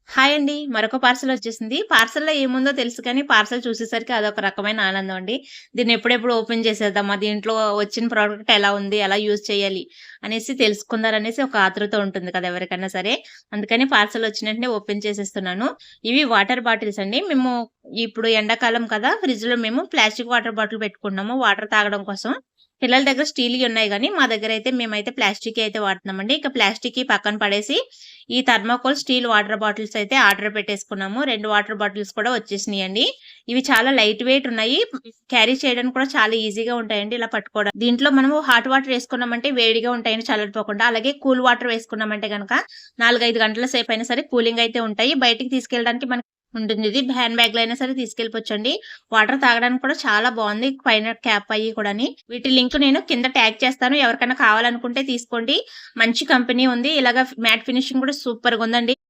Hi అండి. మరొక parcel వచ్చేసింది. పార్సెల్‌లో ఏముందో తెలుసు కానీ, పార్సెల్ చూసేసరికి అదొక రకమైన ఆనందం అండి. దీన్ని ఎప్పుడెప్పుడు ఓపెన్ చేసేద్దామా? దీంట్లో వచ్చిన ప్రోడక్ట్ ఎలా ఉంది? ఎలా యూజ్ చేయాలి? అనేసి తెలుసుకుందారనేసి ఒక ఆతృత ఉంటుంది కదా! ఎవరికన్నా సరే. అందుకని పార్సెల్ వచ్చిన వెంటనే ఓపెన్ చేసేస్తున్నాను. ఇవి వాటర్ బాటిల్స్ అండి. మేము ఇప్పుడు ఎండాకాలం కదా! ఫ్రిడ్జ్‌లో మేము ప్లాస్టిక్ వాటర్ బాటిల్ పెట్టుకున్నాము వాటర్ తాగడం కోసం. పిల్లల దగ్గర స్టీల్‌యి ఉన్నాయి గానీ, మా దగ్గరైతే మేమైతే ప్లాస్టిక్‌యి అయితే వాడుతున్నామండి. ఇక ప్లాస్టిక్‌యి పక్కన పడేసి, ఈ థర్మాకోల్ స్టీల్ వాటర్ బాటిల్స్ అయితే ఆర్డర్ పెట్టేసుకున్నాము. 2 వాటర్ బాటిల్స్ కూడా వచ్చేసినియండి. ఇవి చాలా లైట్ వెయిట్ ఉన్నాయి. క్యారీ చేయడానికి కూడా చాలా ఈజీగా ఉంటాయండి ఇలా పట్టుకోవడం. దీంట్లో మనము హాట్ వాటర్ ఏసుకున్నామంటే వేడిగా ఉంటాయని చల్లారిపోకుండా, అలాగే కూల్ వాటర్ వేసుకున్నామంటే గనక 4, 5 గంటల సేపయినా సరే కూలింగ్ అయితే ఉంటాయి. బయటికి తీసుకెళ్ళడానికి మనకి ఉంటుంది. ఇది హ్యాండ్ బ్యాగ్‌లో అయినా సరే తీసుకెళ్ళిపోవచ్చండి. వాటర్ తాగడానికి కూడా చాలా బావుంది. పైన క్యాప్ అయ్యి కూడాని. వీటి లింక్ నేను కింద ట్యాగ్ చేస్తాను. ఎవరికైనా కావాలనుకుంటే తీసుకోండి. మంచి కంపెనీ ఉంది. ఇలాగ మ్యాట్ ఫినిషింగ్ కూడా సూపర్‌గుందండి.